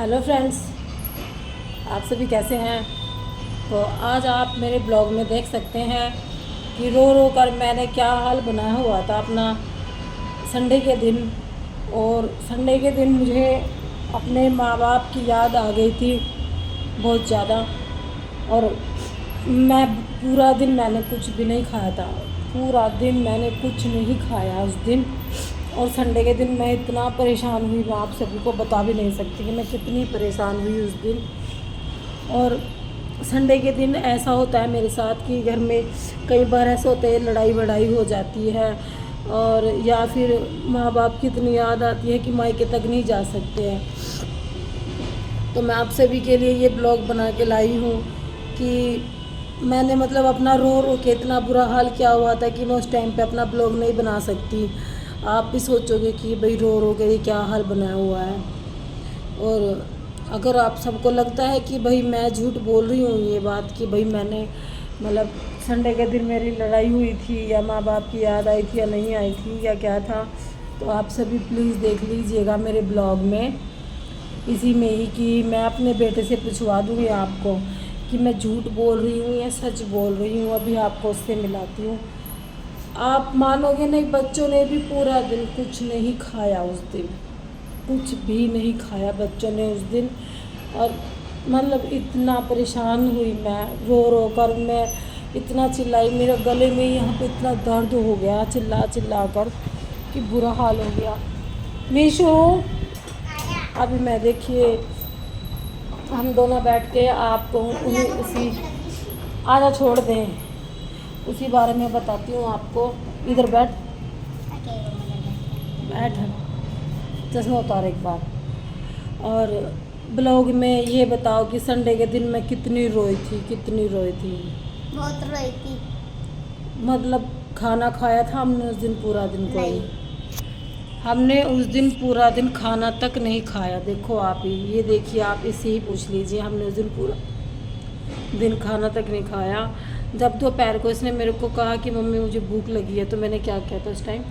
Hello friends, आप सभी कैसे हैं। तो आज आप मेरे ब्लॉग में देख सकते हैं कि रो रो कर मैंने क्या हाल बनाया हुआ था अपना संडे के दिन। और संडे के दिन मुझे अपने माँ बाप की याद आ गई थी बहुत ज़्यादा। और मैं पूरा दिन मैंने कुछ भी नहीं खाया था, पूरा दिन मैंने कुछ नहीं खाया उस दिन। और संडे के दिन मैं इतना परेशान हुई, मैं आप सभी को बता भी नहीं सकती कि मैं कितनी परेशान हुई उस दिन। और संडे के दिन ऐसा होता है मेरे साथ कि घर में कई बार ऐसा होता है लड़ाई वड़ाई हो जाती है, और या फिर माँ बाप की इतनी याद आती है कि मायके तक नहीं जा सकते हैं। तो मैं आप सभी के लिए ये ब्लॉग बना के लाई हूँ कि मैंने मतलब अपना रो रो के इतना बुरा हाल क्या हुआ था कि मैं उस टाइम पे अपना ब्लॉग नहीं बना सकती। आप भी सोचोगे कि भाई रो रो के ये क्या हाल बनाया हुआ है। और अगर आप सबको लगता है कि भाई मैं झूठ बोल रही हूँ ये बात कि भाई मैंने मतलब संडे के दिन मेरी लड़ाई हुई थी या माँ बाप की याद आई थी या नहीं आई थी या क्या था, तो आप सभी प्लीज़ देख लीजिएगा मेरे ब्लॉग में, इसी में ही कि मैं अपने बेटे से पूछवा दूँगी आपको कि मैं झूठ बोल रही हूँ या सच बोल रही हूँ। अभी आपको उससे मिलाती हूँ। आप मानोगे नहीं, बच्चों ने भी पूरा दिन कुछ नहीं खाया उस दिन, कुछ भी नहीं खाया बच्चों ने उस दिन। और मतलब इतना परेशान हुई मैं, रो रो कर मैं इतना चिल्लाई, मेरे गले में यहाँ पे इतना दर्द हो गया चिल्ला चिल्ला कर कि बुरा हाल हो गया। मीशू, अभी मैं देखिए हम दोनों बैठ के आपको उन्हीं उसी आधा छोड़ दें उसी बारे में बताती हूँ आपको। इधर बैठ, बैठ, चश्मा उतार एक बार। और ब्लॉग में ये बताओ कि संडे के दिन मैं कितनी रोई थी, कितनी रोई थी। बहुत रोई थी। मतलब खाना खाया था हमने उस दिन पूरा दिन कोई नहीं। हमने उस दिन पूरा दिन खाना तक नहीं खाया। देखो आप ही ये देखिए, आप इससे ही पूछ लीजिए, हमने उस दिन पूरा दिन खाना तक नहीं खाया। जब दोपहर को इसने मेरे को कहा कि मम्मी मुझे भूख लगी है, तो मैंने क्या किया था उस टाइम,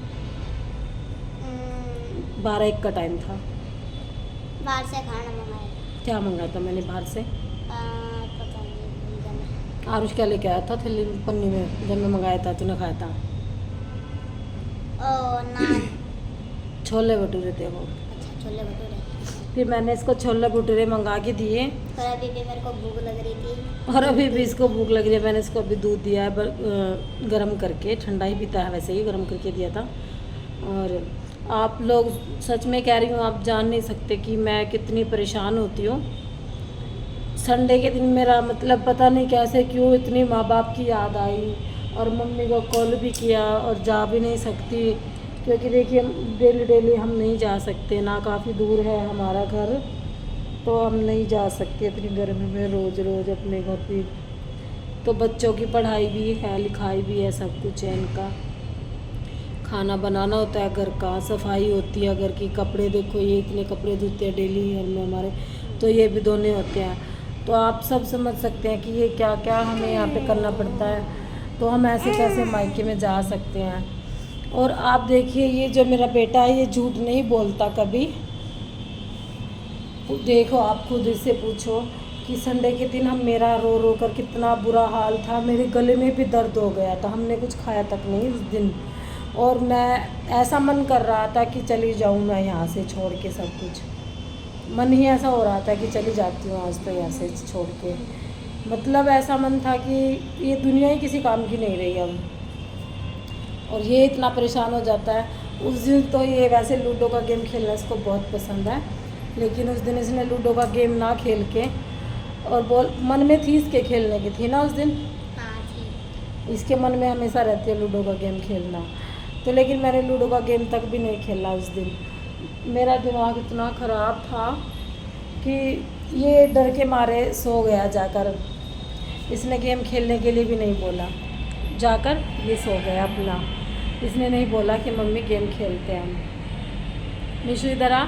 12-1 का टाइम था। बाहर से खाना मंगाया। क्या मंगाया था मैंने बाहर से? पता नहीं, भूल गया मैं। आरुष क्या लेके आया था थैली पन्नी में जब मैं मंगाया था, तूने खाया था? ओ नान। छोले भटूरे थे वो। अच्छा, छोले भटूरे। फिर मैंने इसको छोले भटूरे मंगा के दिए। और अभी भी मेरे को भूख लग रही थी। और अभी भी इसको भूख लग रही है। मैंने इसको अभी दूध दिया है गर्म करके, ठंडा ही पीता है वैसे ही, गर्म करके दिया था। और आप लोग सच में कह रही हूँ, आप जान नहीं सकते कि मैं कितनी परेशान होती हूँ। संडे के दिन मेरा मतलब पता नहीं कैसे क्यों इतनी माँ बाप की याद आई, और मम्मी को कॉल भी किया और जा भी नहीं सकती क्योंकि देखिए डेली डेली हम नहीं जा सकते ना, काफ़ी दूर है हमारा घर, तो हम नहीं जा सकते इतनी गर्मी में रोज़ रोज़ अपने घर पे। तो बच्चों की पढ़ाई भी है, लिखाई भी है, सब कुछ है इनका, खाना बनाना होता है, घर का सफाई होती है, घर की कपड़े देखो ये इतने कपड़े धोते हैं डेली घर में हमारे, तो ये भी धोने होते हैं। तो आप सब समझ सकते हैं कि ये क्या क्या हमें यहाँ पे करना पड़ता है। तो हम ऐसे कैसे मायके में जा सकते हैं। और आप देखिए ये जो मेरा बेटा है ये झूठ नहीं बोलता कभी। देखो आप खुद इससे पूछो कि संडे के दिन हम मेरा रो रो कर कितना बुरा हाल था, मेरे गले में भी दर्द हो गया था, हमने कुछ खाया तक नहीं उस दिन। और मैं ऐसा मन कर रहा था कि चली जाऊँ मैं यहाँ से छोड़ के सब कुछ, मन ही ऐसा हो रहा था कि चली जाती हूँ आज तो यहाँ से छोड़ के। मतलब ऐसा मन था कि ये दुनिया ही किसी काम की नहीं रही अब। और ये इतना परेशान हो जाता है। उस दिन तो ये वैसे लूडो का गेम खेलना इसको बहुत पसंद है, लेकिन उस दिन इसने लूडो का गेम ना खेल के और बोल मन में थी इसके खेलने की थी ना उस दिन, हाँ थी। इसके मन में हमेशा रहती है लूडो का गेम खेलना। तो लेकिन मैंने लूडो का गेम तक भी नहीं खेला उस दिन। मेरा दिमाग इतना ख़राब था कि ये डर के मारे सो गया जाकर, इसने गेम खेलने के लिए भी नहीं बोला, जाकर ये सो गया अपना, इसने नहीं बोला कि मम्मी गेम खेलते हैं हम। निशु इधर आ,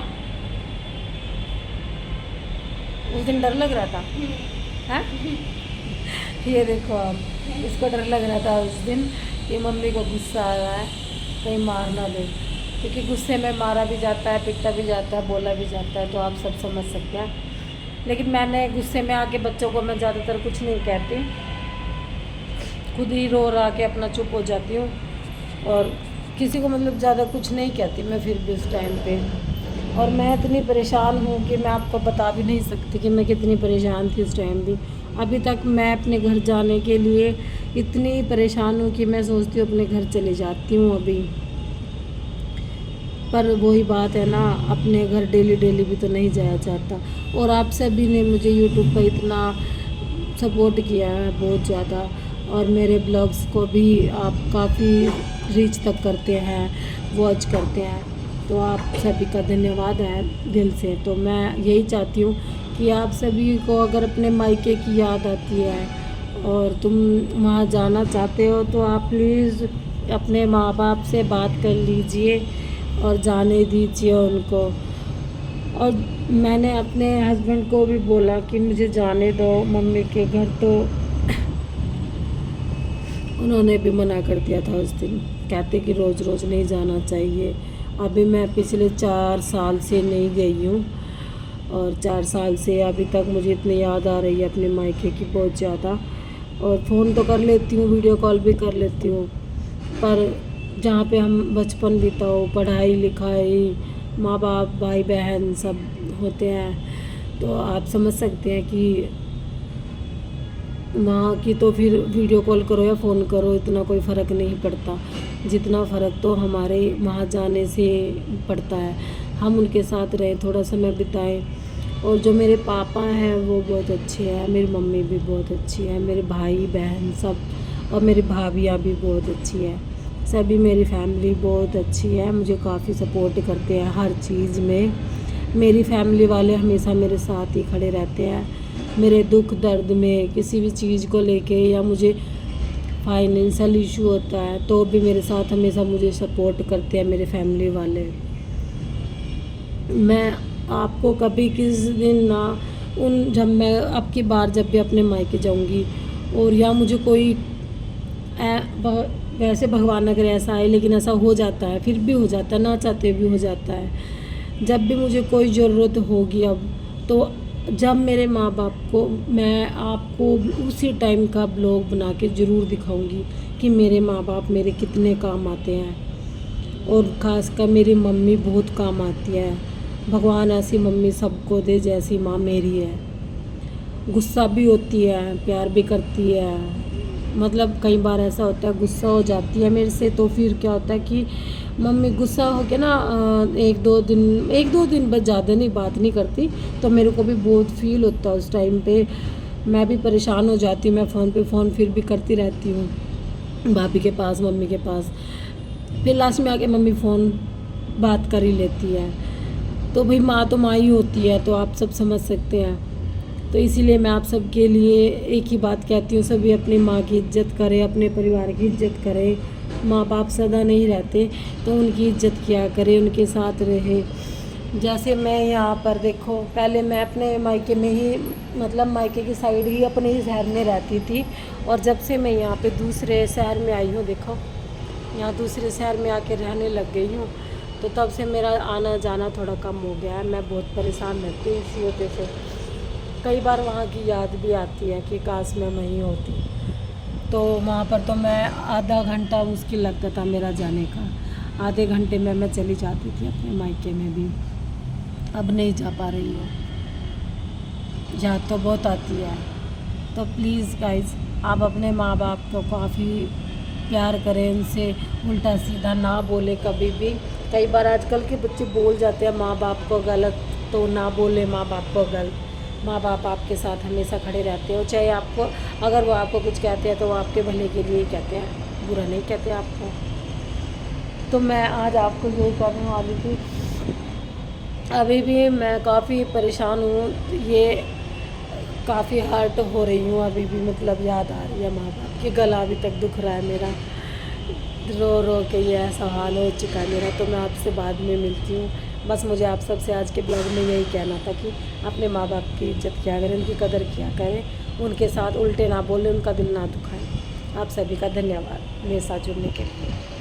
उस दिन डर लग रहा था है ये देखो आप, इसको डर लग रहा था उस दिन कि मम्मी को गुस्सा आया है कहीं मार ना दे, क्योंकि गुस्से में मारा भी जाता है, पिटा भी जाता है, बोला भी जाता है, तो आप सब समझ सकते हैं। लेकिन मैंने गुस्से में आके बच्चों को मैं ज़्यादातर कुछ नहीं कहती, खुद ही रो रा के अपना चुप हो जाती हूँ और किसी को मतलब ज़्यादा कुछ नहीं कहती मैं फिर भी उस टाइम पे। और मैं इतनी परेशान हूँ कि मैं आपको बता भी नहीं सकती कि मैं कितनी परेशान थी उस टाइम भी। अभी तक मैं अपने घर जाने के लिए इतनी परेशान हूँ कि मैं सोचती हूँ अपने घर चले जाती हूँ अभी। पर वही बात है ना, अपने घर डेली डेली भी तो नहीं जाया जाता। और आप सभी ने मुझे यूट्यूब पर इतना सपोर्ट किया है बहुत ज़्यादा, और मेरे ब्लॉग्स को भी आप काफ़ी रीच तक करते हैं, वॉच करते हैं, तो आप सभी का धन्यवाद है दिल से। तो मैं यही चाहती हूँ कि आप सभी को अगर अपने मायके की याद आती है और तुम वहाँ जाना चाहते हो तो आप प्लीज़ अपने माँ बाप से बात कर लीजिए और जाने दीजिए उनको। और मैंने अपने हस्बैंड को भी बोला कि मुझे जाने दो मम्मी के घर, तो उन्होंने भी मना कर दिया था उस दिन, कहते कि रोज़ रोज़ नहीं जाना चाहिए। अभी मैं पिछले 4 साल से नहीं गई हूँ और 4 साल से अभी तक मुझे इतनी याद आ रही है अपने मायके की बहुत ज़्यादा। और फ़ोन तो कर लेती हूँ, वीडियो कॉल भी कर लेती हूँ, पर जहाँ पे हम बचपन बिताओ, पढ़ाई लिखाई, माँ बाप भाई बहन सब होते हैं, तो आप समझ सकते हैं कि माँ की तो फिर वीडियो कॉल करो या फ़ोन करो इतना कोई फ़र्क नहीं पड़ता, जितना फ़र्क तो हमारे वहाँ जाने से पड़ता है। हम उनके साथ रहें, थोड़ा समय बिताएं। और जो मेरे पापा हैं वो बहुत अच्छे हैं, मेरी मम्मी भी बहुत अच्छी है, मेरे भाई बहन सब, और मेरी भाभियाँ भी बहुत अच्छी है, सभी मेरी फैमिली बहुत अच्छी है, मुझे काफ़ी सपोर्ट करते हैं हर चीज़ में। मेरी फैमिली वाले हमेशा मेरे साथ ही खड़े रहते हैं, मेरे दुख दर्द में, किसी भी चीज़ को लेके, या मुझे फाइनेंशियल इशू होता है तो भी मेरे साथ हमेशा मुझे सपोर्ट करते हैं मेरे फैमिली वाले। मैं आपको कभी किस दिन ना जब मैं अब की बार जब भी अपने मायके जाऊंगी, और या मुझे कोई वैसे भगवान अगर ऐसा आए, लेकिन ऐसा हो जाता है, फिर भी हो जाता है, ना चाहते भी हो जाता है, जब भी मुझे कोई ज़रूरत होगी अब, तो जब मेरे माँ बाप को, मैं आपको उसी टाइम का ब्लॉग बना के ज़रूर दिखाऊंगी कि मेरे माँ बाप मेरे कितने काम आते हैं। और ख़ासकर मेरी मम्मी बहुत काम आती है, भगवान ऐसी मम्मी सबको दे जैसी माँ मेरी है। गुस्सा भी होती है, प्यार भी करती है, मतलब कई बार ऐसा होता है गुस्सा हो जाती है मेरे से, तो फिर क्या होता है कि मम्मी गुस्सा हो के ना 1-2 दिन बस, ज़्यादा नहीं, बात नहीं करती, तो मेरे को भी बहुत फील होता है उस टाइम पे, मैं भी परेशान हो जाती हूँ। मैं फ़ोन फिर भी करती रहती हूँ भाभी के पास, मम्मी के पास, फिर लास्ट में आके मम्मी फ़ोन बात कर ही लेती है। तो भाई माँ तो माँ ही होती है, तो आप सब समझ सकते हैं। तो इसीलिए मैं आप सब के लिए एक ही बात कहती हूँ, सभी अपनी माँ की इज्जत करें, अपने परिवार की इज्जत करें। माँ बाप सदा नहीं रहते, तो उनकी इज्जत किया करें, उनके साथ रहे। जैसे मैं यहाँ पर देखो, पहले मैं अपने मायके में ही, मतलब मायके की साइड ही, अपने ही शहर में रहती थी, और जब से मैं यहाँ पे दूसरे शहर में आई हूँ, देखो यहाँ दूसरे शहर में आके रहने लग गई हूँ, तो तब से मेरा आना जाना थोड़ा कम हो गया है। मैं बहुत परेशान रहती हूँ इसी वजह से। कई बार वहाँ की याद भी आती है कि काश मैं वहीं होती, तो वहाँ पर तो मैं आधा घंटा मुश्किल लगता था मेरा जाने का, आधे घंटे में मैं चली जाती थी अपने मायके में भी। अब नहीं जा पा रही हूँ, याद तो बहुत आती है। तो प्लीज़ गाइस, आप अपने माँ बाप को काफ़ी प्यार करें, उनसे उल्टा सीधा ना बोले कभी भी। कई बार आजकल के बच्चे बोल जाते हैं माँ बाप को गलत, तो ना बोले माँ बाप को गलत। माँ बाप आपके साथ हमेशा खड़े रहते हो, चाहे आपको, अगर वो आपको कुछ कहते हैं तो वो आपके भले के लिए ही कहते हैं, बुरा नहीं कहते आपको। तो मैं आज आपको यही कहने वाली थी, अभी भी मैं काफ़ी परेशान हूँ, ये काफ़ी हर्ट हो रही हूँ अभी भी, मतलब याद आ रही है माँ बाप की, गला अभी तक दुख रहा है मेरा, रो रो के ये ऐसा हाल हो चुका है मेरा। तो मैं आपसे बाद में मिलती हूँ। बस मुझे आप सबसे आज के ब्लॉग में यही कहना था कि अपने माँ बाप की इज्जत किया करें, उनकी कदर किया करें, उनके साथ उल्टे ना बोलें, उनका दिल ना दुखाएं। आप सभी का धन्यवाद मेरे साथ जुड़ने के लिए।